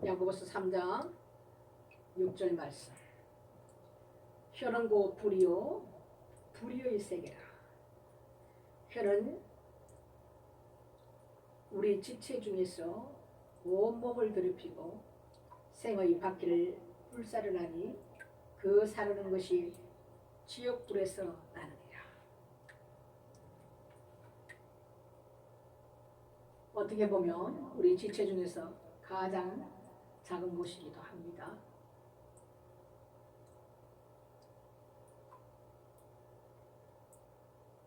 야고보서 3장 6절 말씀. 혈은 곧 불이요 불의의 세계라. 혈은 우리 지체 중에서 온몸을 더럽히고 생의 바퀴를 불사르나니 그 사르는 것이 지옥불에서 나느니라. 어떻게 보면 우리 지체 중에서 가장 작은 곳이기도 합니다.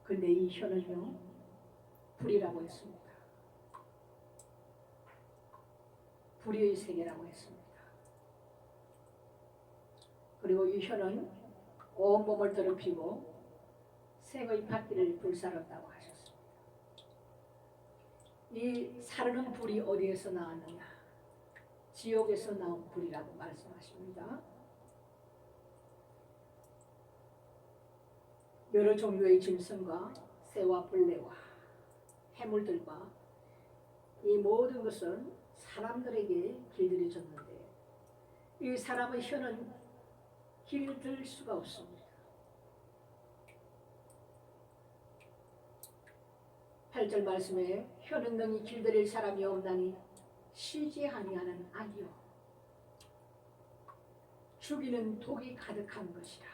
근데 이 혀는요 불이라고 했습니다. 불의의 세계라고 했습니다. 그리고 이 혀는 온몸을 더럽히고 생의 바퀴를 불사렀다고 하셨습니다. 이 사르는 불이 어디에서 나왔느냐? 지옥에서 나온 불이라고 말씀하십니다. 여러 종류의 짐승과 새와 벌레와 해물들과 이 모든 것은 사람들에게 길들여졌는데 이 사람의 혀는 길들 수가 없습니다. 8절 말씀에 혀는 능히 길들일 사람이 없나니 쉬지 아니하는 악이요 죽이는 독이 가득한 것이라.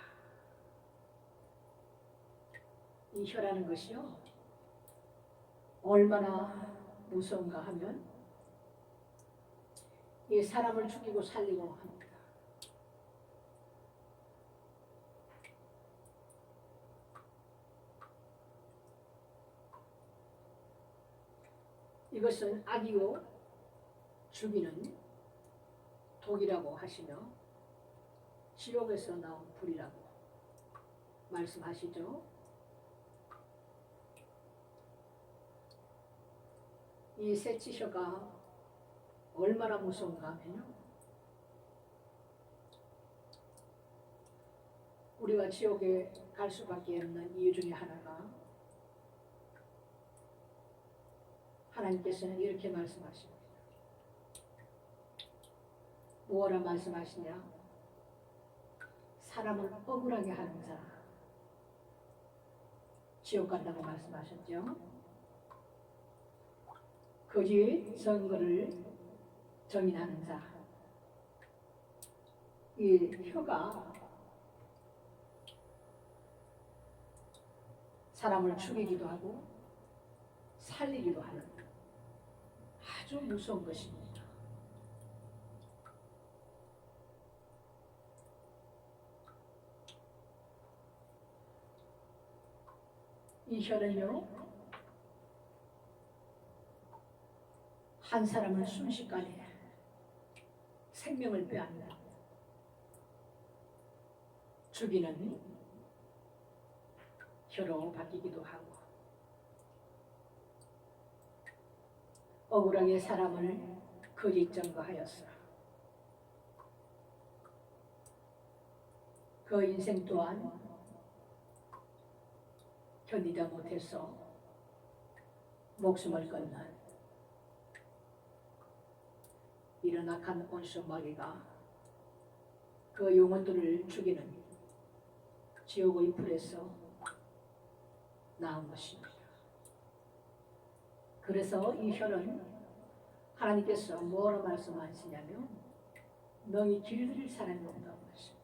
이 혀라는 것이요 얼마나 무서운가 하면 이 사람을 죽이고 살리고 합니다. 이것은 악이요 죽이는 독이라고 하시며 지옥에서 나온 불이라고 말씀하시죠. 이 새치혀가 얼마나 무서운가 하면요 우리가 지옥에 갈 수밖에 없는 이유 중에 하나가 하나님께서는 이렇게 말씀하십니다. 뭐라 말씀하시냐? 사람을 억울하게 하는 자 지옥 간다고 말씀하셨죠. 거짓 선거를 정인하는 자, 이 혀가 사람을 죽이기도 하고 살리기도 하는 아주 무서운 것입니다. 이 혀는요 한 사람을 순식간에 생명을 빼앗는 죽이는 혀로 바뀌기도 하고 억울하게 사람을 거짓 증거하였어 그 인생 또한 견디다 못해서 목숨을 끊는 이런 악한 온수 마귀가 그 영혼들을 죽이는 지옥의 불에서 나온 것입니다. 그래서 이 혀는 하나님께서 뭐라 말씀하시냐면 너희 길들일 사람이 없다고 하십니다.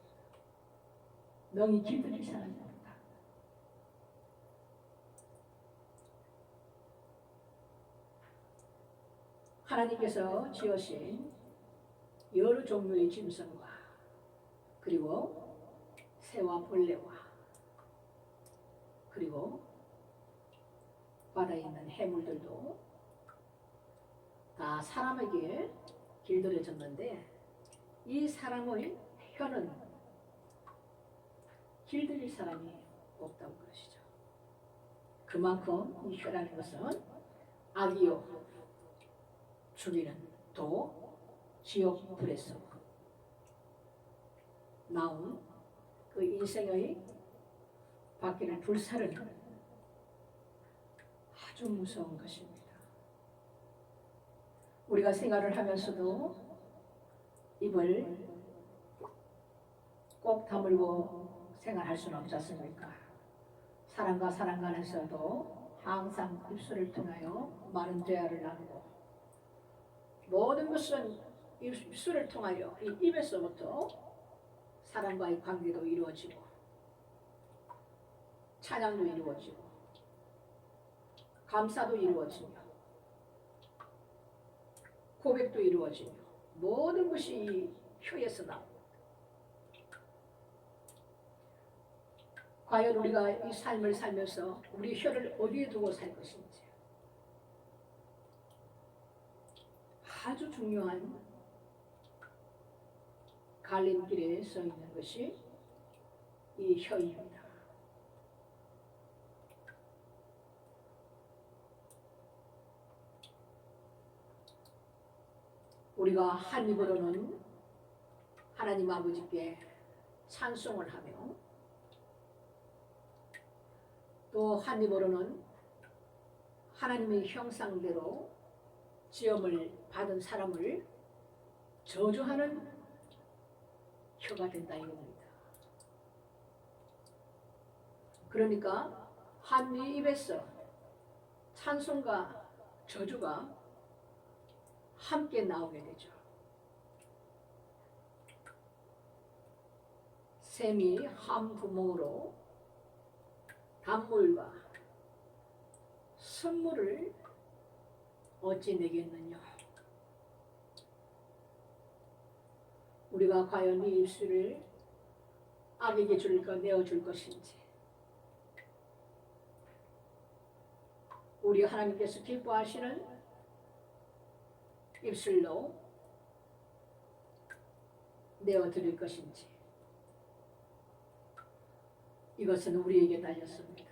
너희 길들일 사람이 없다. 하나님께서 지으신 여러 종류의 짐승과 그리고 새와 벌레와 그리고 바다에 있는 해물들도 다 사람에게 길들여졌는데 이 사람의 혀는 길들일 사람이 없다고 그러시죠. 그만큼 이 혀라는 것은 악이요 죽이는 또 지옥 불에서 나온 그 인생의 바퀴를 불사르는 아주 무서운 것입니다. 우리가 생활을 하면서도 입을 꼭 다물고 생활할 수는 없지 않습니까? 사람과 사람 간에서도 항상 입술을 통하여 많은 대화를 나누고 모든 것은 입술을 통하여 이 입에서부터 사람과의 관계도 이루어지고 찬양도 이루어지고 감사도 이루어지며 고백도 이루어지며 모든 것이 이 혀에서 나옵니다. 과연 우리가 이 삶을 살면서 우리 혀를 어디에 두고 살 것인지 아주 중요한 갈림길에 서 있는 것이 이 혀입니다. 우리가 한 입으로는 하나님 아버지께 찬송을 하며 또 한 입으로는 하나님의 형상대로 지음을 받은 사람을 저주하는 혀가 된다 이겁니다. 그러니까 한 입에서 찬송과 저주가 함께 나오게 되죠. 샘이 한 구멍으로 단물과 선물을 어찌 내겠느냐. 우리가 과연 이 입술을 악에게 내어줄 것인지, 우리 하나님께서 기뻐하시는 입술로 내어드릴 것인지, 이것은 우리에게 달렸습니다.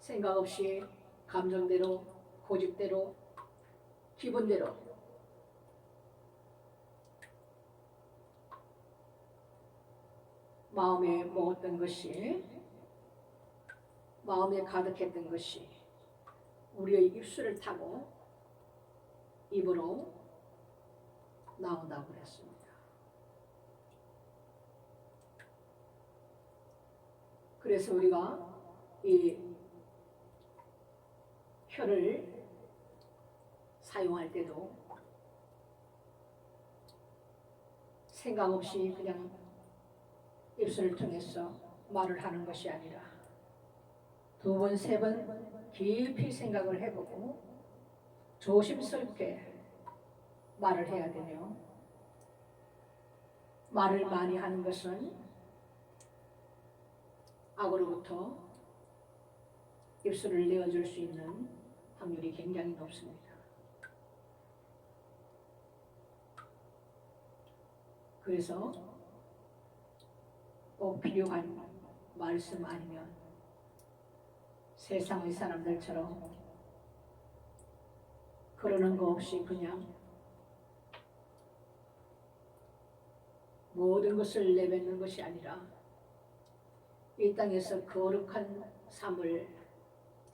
생각 없이 감정대로, 고집대로, 기분대로 마음에 먹었던 것이, 마음에 가득했던 것이 우리의 입술을 타고 입으로 나온다고 그랬습니다. 그래서 우리가 이 혀를 사용할 때도 생각 없이 그냥 입술을 통해서 말을 하는 것이 아니라 두 번, 세 번 깊이 생각을 해보고 조심스럽게 말을 해야 되며, 말을 많이 하는 것은 악으로부터 입술을 내어줄 수 있는 확률이 굉장히 높습니다. 그래서 꼭 필요한 말씀 아니면 세상의 사람들처럼 그러는 거 없이 그냥 모든 것을 내뱉는 것이 아니라 이 땅에서 거룩한 삶을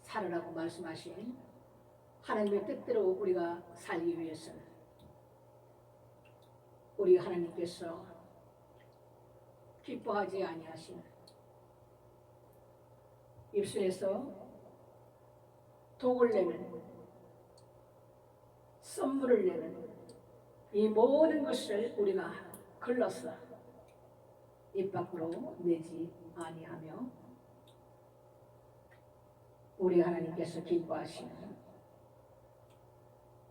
살으라고 말씀하신 하나님의 뜻대로 우리가 살기 위해서는 우리 하나님께서 기뻐하지 아니하시는 입술에서 독을 내는, 선물을 내는 이 모든 것을 우리가 걸러서 입 밖으로 내지 아니하며 우리 하나님께서 기뻐하시는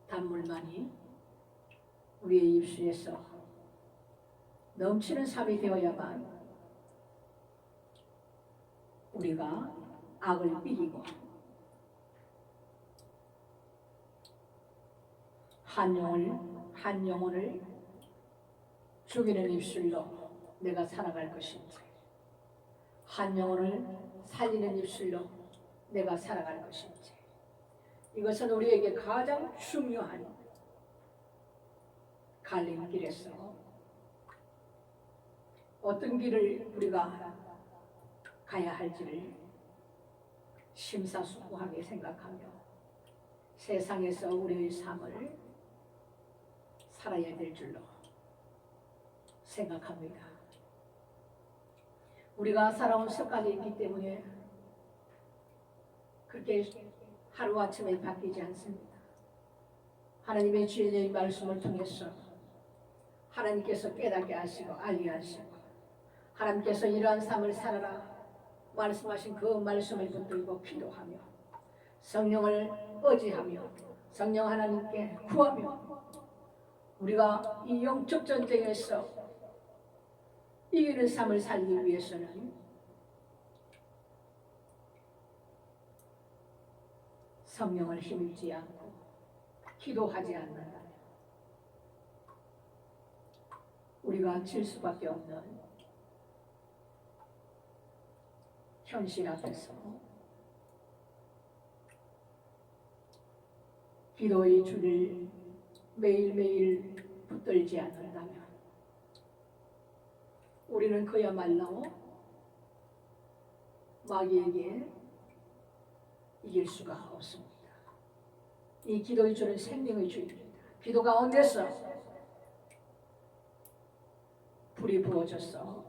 단물만이 우리의 입술에서 넘치는 삶이 되어야만 우리가 악을 이기고 한 영혼을 죽이는 입술로 내가 살아갈 것인지, 한 영혼을 살리는 입술로 내가 살아갈 것인지, 이것은 우리에게 가장 중요한 갈림길에서 어떤 길을 우리가 가야 할지를 심사숙고하게 생각하며 세상에서 우리의 삶을 살아야 될 줄로 생각합니다. 우리가 살아온 습관이 있기 때문에 그렇게 하루아침에 바뀌지 않습니다. 하나님의 주의 말씀을 통해서 하나님께서 깨닫게 하시고 알게 하시고 하나님께서 이러한 삶을 살아라 말씀하신 그 말씀을 붙들고 기도하며 성령을 의지하며 성령 하나님께 구하며 우리가 이 영적 전쟁에서 이기는 삶을 살기 위해서는 성령을 힘입지 않고 기도하지 않는다면 우리가 질 수밖에 없는 현실 앞에서 기도의 줄을 매일매일 붙들지 않는다면 우리는 그야말로 마귀에게 이길 수가 없습니다. 이 기도의 줄은 생명의 줄입니다. 기도 가운데서 불이 부어져서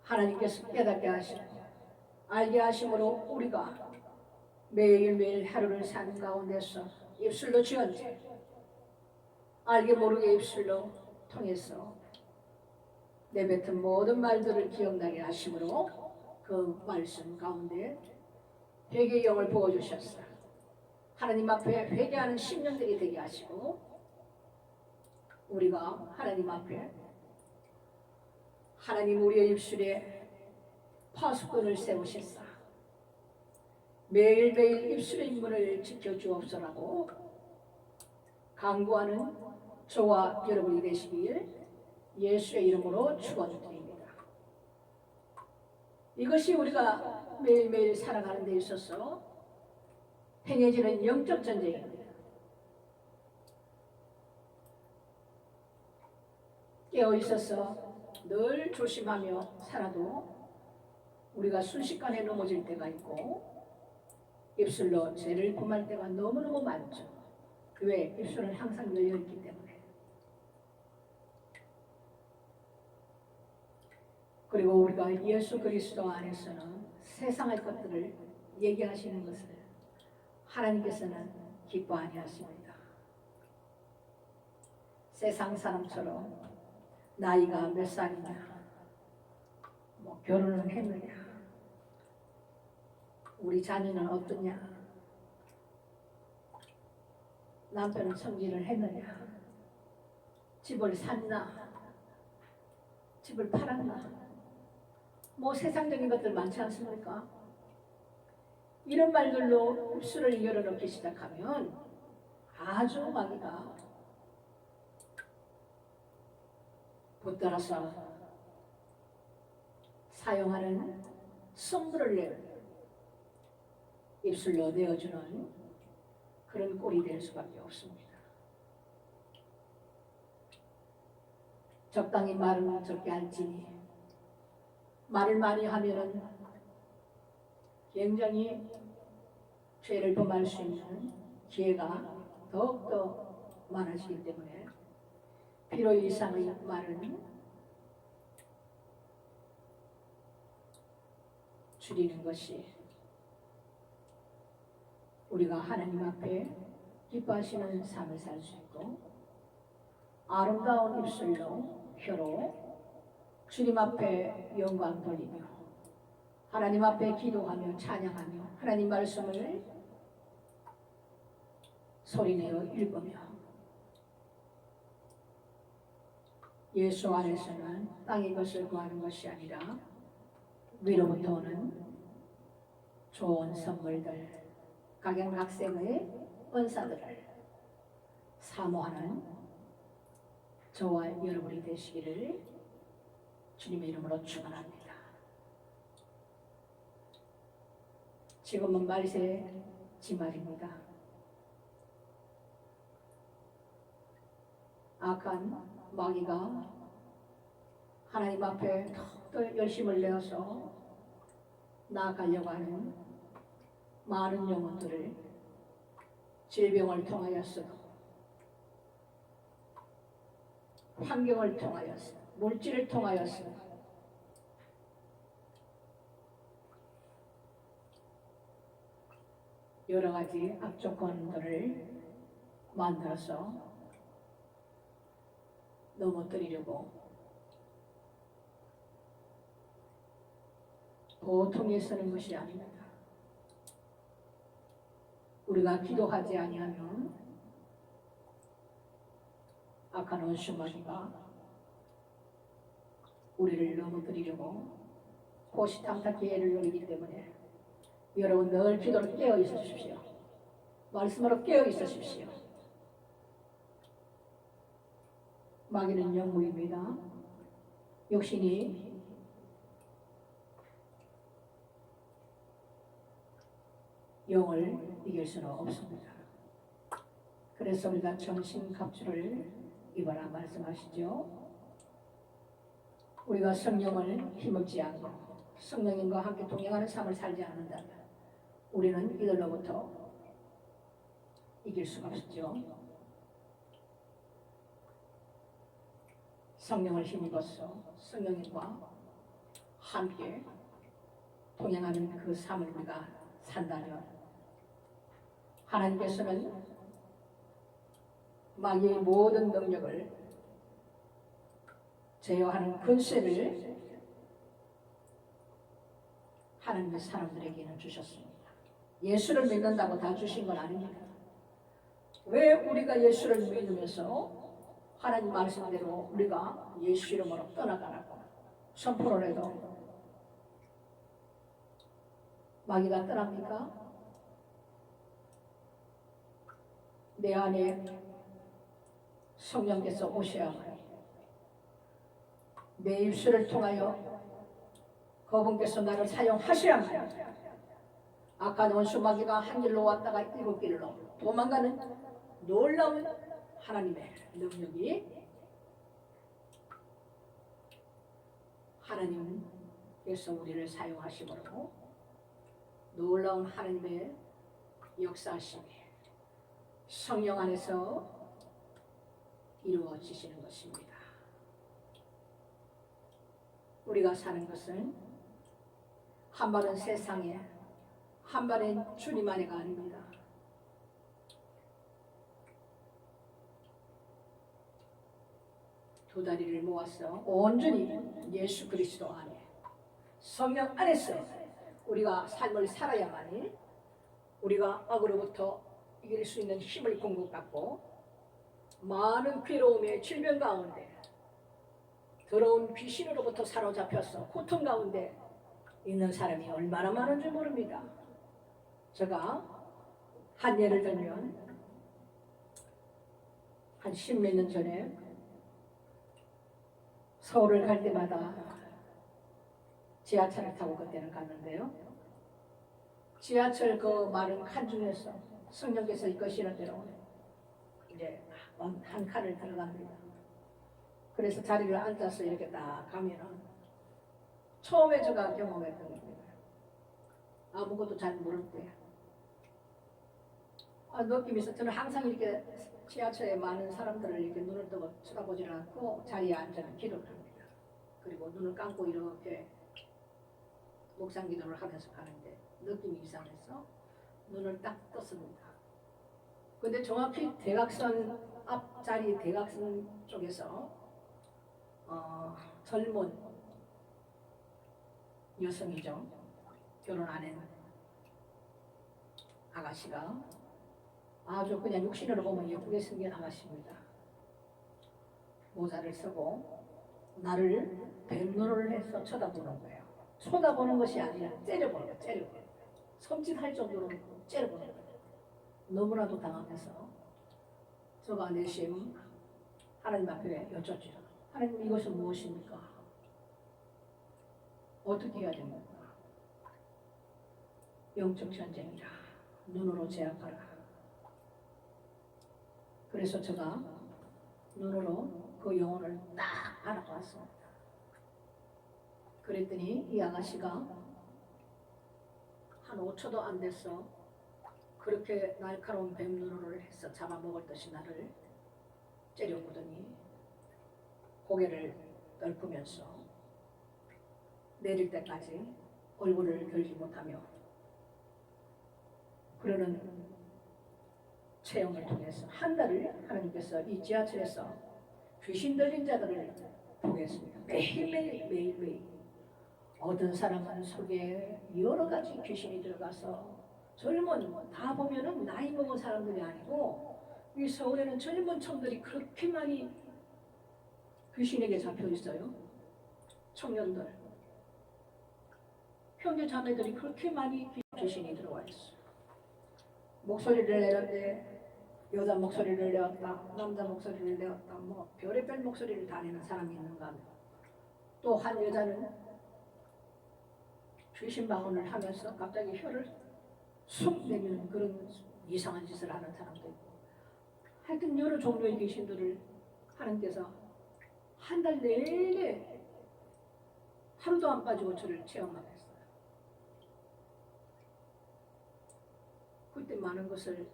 하나님께서 깨닫게 하시고 알게 하심으로 우리가 매일매일 하루를 사는 가운데서 입술로 지언지 알게 모르게 입술로 통해서 내뱉은 모든 말들을 기억나게 하심으로 그 말씀 가운데 회개의 영을 부어주셨어요. 하나님 앞에 회개하는 심령들이 되게 하시고 우리가 하나님 앞에 하나님 우리의 입술에 파수꾼을 세우셨사 매일매일 입술의 문을 지켜주옵소라고 간구하는 저와 여러분이 되시길 예수의 이름으로 축원드립니다. 이것이 우리가 매일매일 살아가는 데 있어서 행해지는 영적 전쟁입니다. 깨어있어서 늘 조심하며 살아도 우리가 순식간에 넘어질 때가 있고 입술로 죄를 범할 때가 너무너무 많죠. 왜? 입술은 항상 열려있기 때문에. 그리고 우리가 예수 그리스도 안에서는 세상의 것들을 얘기하시는 것을 하나님께서는 기뻐 아니하십니다. 세상 사람처럼 나이가 몇 살이냐, 뭐 결혼을 했느냐, 우리 자녀는 어떠냐, 남편은 성질을 했느냐, 집을 샀나, 집을 팔았나, 뭐 세상적인 것들 많지 않습니까? 이런 말들로 입술을 열어놓기 시작하면 아주 마귀가 붙들어서 사용하는 성들을 입술로 내어주는 그런 꼴이 될 수밖에 없습니다. 적당히 말은 적게 할지니 말을 많이 하면은 굉장히 죄를 범할 수 있는 기회가 더욱더 많아지기 때문에 필요 이상의 말은 줄이는 것이 우리가 하나님 앞에 기뻐하시는 삶을 살 수 있고 아름다운 입술로 혀로 주님 앞에 영광 돌리며 하나님 앞에 기도하며 찬양하며 하나님 말씀을 소리내어 읽으며 예수 안에서는 땅의 것을 구하는 것이 아니라 위로부터 오는 좋은 선물들 각양각색의 은사들을 사모하는 저와 여러분이 되시기를 주님의 이름으로 축원합니다. 지금은 말세 지말입니다. 악한 마귀가 하나님 앞에 더욱더 열심을 내어서 나아가려고 하는 많은 영혼들을 질병을 통하여서도 환경을 통하여서, 물질을 통하여서 여러 가지 악조건들을 만들어서 넘어뜨리려고 보통에 쓰는 것이 아닙니다. 우리가 기도하지 아니하면 악한 원수마귀가 우리를 넘어뜨리려고 호시탐탐 기회를 노리기 때문에 여러분 늘 기도로 깨어 있으십시오. 말씀으로 깨어 있으십시오. 마귀는 영무입니다. 육신이 영을 이길 수는 없습니다. 그래서 우리가 전신갑주를 입어라 말씀하시죠. 우리가 성령을 힘없지 않고 성령님과 함께 동행하는 삶을 살지 않는다면 우리는 이들로부터 이길 수가 없죠. 성령을 힘입어서 성령님과 함께 동행하는 그 삶을 우리가 산다면 하나님께서는 마귀의 모든 능력을 제어하는 권세를 하나님의 사람들에게는 주셨습니다. 예수를 믿는다고 다 주신 건 아닙니다. 왜 우리가 예수를 믿으면서 하나님 말씀대로 우리가 예수 이름으로 떠나가라고 선포를 해도 마귀가 떠납니까? 내 안에 성령께서 오셔야만 내 입술을 통하여 그분께서 나를 사용하셔야만 악한 원수 마귀가 한 길로 왔다가 일곱 길로 도망가는 놀라운 하나님의 능력이 하나님께서 우리를 사용하심으로 놀라운 하나님의 역사하심이 성령 안에서 이루어지시는 것입니다. 우리가 사는 것은 한 발은 세상에 한 발은 주님 안에가 아닙니다. 두 다리를 모아서 온전히 예수 그리스도 안에 성령 안에서 우리가 삶을 살아야만이 우리가 악으로부터 이길 수 있는 힘을 공급받고 많은 괴로움의 질병 가운데 더러운 귀신으로부터 사로잡혀서 고통 가운데 있는 사람이 얼마나 많은지 모릅니다. 제가 한 예를 들면 한 10몇 년 전에 서울을 갈 때마다 지하철을 타고 그때는 갔는데요. 지하철 그 마른 칸 중에서 성령께서 이끄시는 대로 이제 한 칸을 들어갑니다. 그래서 자리를 앉아서 이렇게 딱 가면은 처음에 제가 경험했던 겁니다. 아무것도 잘 모를 때 느낌이 있어. 저는 항상 이렇게 지하철에 많은 사람들을 이렇게 눈을 뜨고 쳐다보지 않고 자리에 앉아서 기도를 합니다. 그리고 눈을 감고 이렇게 묵상 기도를 하면서 가는데 느낌이 이상해서 눈을 딱 떴습니다. 근데 정확히 대각선 앞자리 대각선 쪽에서 젊은 여성이죠. 결혼 안 한 아가씨가 아주 그냥 육신으로 보면 예쁘게 생긴 아가씨입니다. 모자를 쓰고 나를 뱀눈을 해서 쳐다보는 거예요. 쳐다보는 것이 아니라 째려보는 거예요. 째려보는 거예요. 섬찟할 정도로 째려보는 거예요. 너무나도 당황해서 저가 내심 하나님 앞에 여쭙죠. 하나님 이것은 무엇입니까? 어떻게 해야 됩니까? 영적 전쟁이라 눈으로 제압하라. 그래서 제가 눈으로 그 영혼을 딱 알아봤습니다. 그랬더니 이 아가씨가 한 5초도 안 됐어. 그렇게 날카로운 뱀 눈으로 해서 잡아먹을 듯이 나를 째려보더니 고개를 떨구면서 내릴 때까지 얼굴을 들지 못하며 그러는 체험을 통해서 한 달을 하나님께서 이 지하철에서 귀신 들린 자들을 보게 했습니다. 매일매일 어떤 사람은 속에 여러 가지 귀신이 들어가서 젊은 다 보면은 나이 먹은 사람들이 아니고 이 서울에는 젊은 청들이 그렇게 많이 귀신에게 잡혀 있어요. 청년들, 형제 자매들이 그렇게 많이 귀신이 들어와 있어. 목소리를 내는데 여자 목소리를 내었다, 남자 목소리를 내었다, 뭐 별의별 목소리를 다 내는 사람이 있는가 하면 또 한 여자는 귀신 방언을 하면서 갑자기 혀를 쑥 내미는 그런 이상한 짓을 하는 사람도 있고 하여튼 여러 종류의 귀신들을 하나님께서 한 달 내내 하루도 안 빠지고 저를 체험하게 했어요. 그때 많은 것을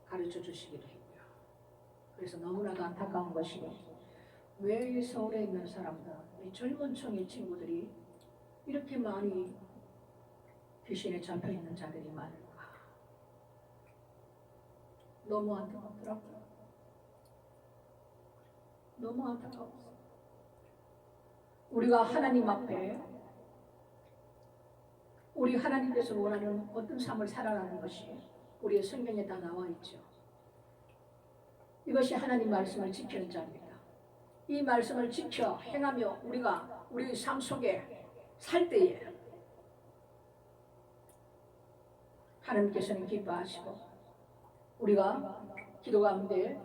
가르쳐 주시기도 했고요. 그래서 너무나도 안타까운 것이 왜 서울에 있는 사람들, 이 젊은 청의 친구들이 이렇게 많이 귀신에 잡혀 있는 자들이 많을까? 너무 안타깝더라고요. 너무 안타까웠어요. 우리가 하나님 앞에 우리 하나님께서 원하는 어떤 삶을 살아가는 것이 우리의 성경에 다 나와 있죠. 이것이 하나님 말씀을 지키는 자입니다. 이 말씀을 지켜 행하며 우리가 우리 삶 속에 살 때에 하나님께서는 기뻐하시고 우리가 기도 가운데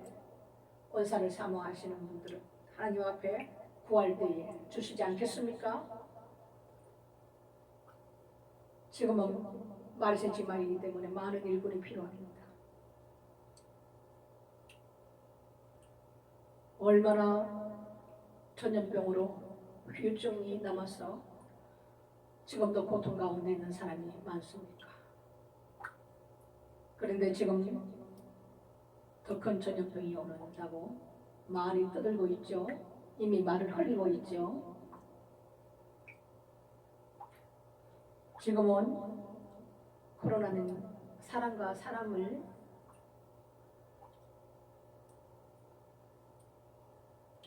언사를 사모하시는 분들은 하나님 앞에 구할 때에 주시지 않겠습니까? 지금은 마르세치 말이기 때문에 많은 일꾼이 필요합니다. 얼마나 전염병으로 후유증이 남아서 지금도 고통 가운데 있는 사람이 많습니까? 그런데 지금 더 큰 전염병이 오는다고 말이 떠들고 있죠. 이미 말을 흘리고 있죠. 지금은 코로나는 사람과 사람을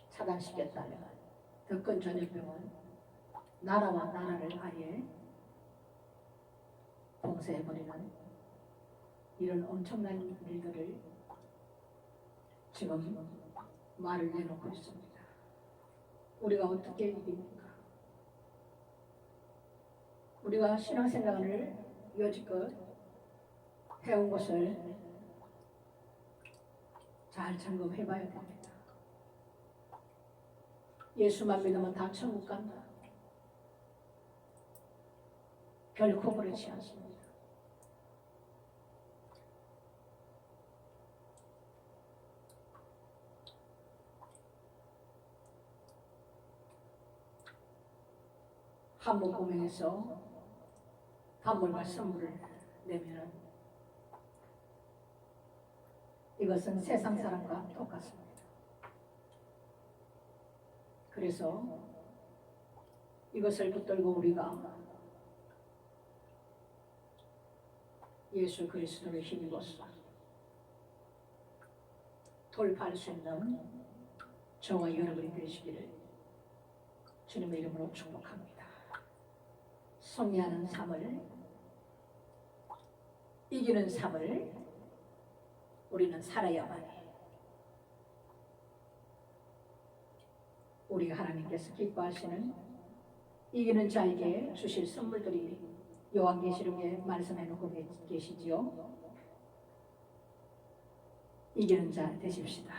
차단시켰다면 더 큰 전염병은 나라와 나라를 아예 봉쇄해버리는 이런 엄청난 일들을 지금 말을 내놓고 있습니다. 우리가 어떻게 이깁니까? 우리가 신앙생활을 여지껏 해온 것을 잘 점검해봐야 됩니다. 예수만 믿으면 다 천국 간다. 결코 그렇지 않습니다. 한복공연에서 단물과 선물을 내면 이것은 세상 사람과 똑같습니다. 그래서 이것을 붙들고 우리가 예수 그리스도를 힘입어서 돌파할 수 있는 저와 여러분이 되시기를 주님의 이름으로 축복합니다. 승리하는 삶을, 이기는 삶을 우리는 살아야만 해. 우리 하나님께서 기뻐하시는 이기는 자에게 주실 선물들이 요한계시록에 말씀해 놓고 계시지요. 이기는 자 되십시다.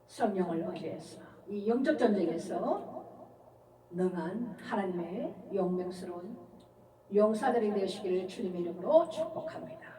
성령을 의지해서 이 영적 전쟁에서 능한 하나님의 용맹스러운 용사들이 되시기를 주님의 이름으로 축복합니다.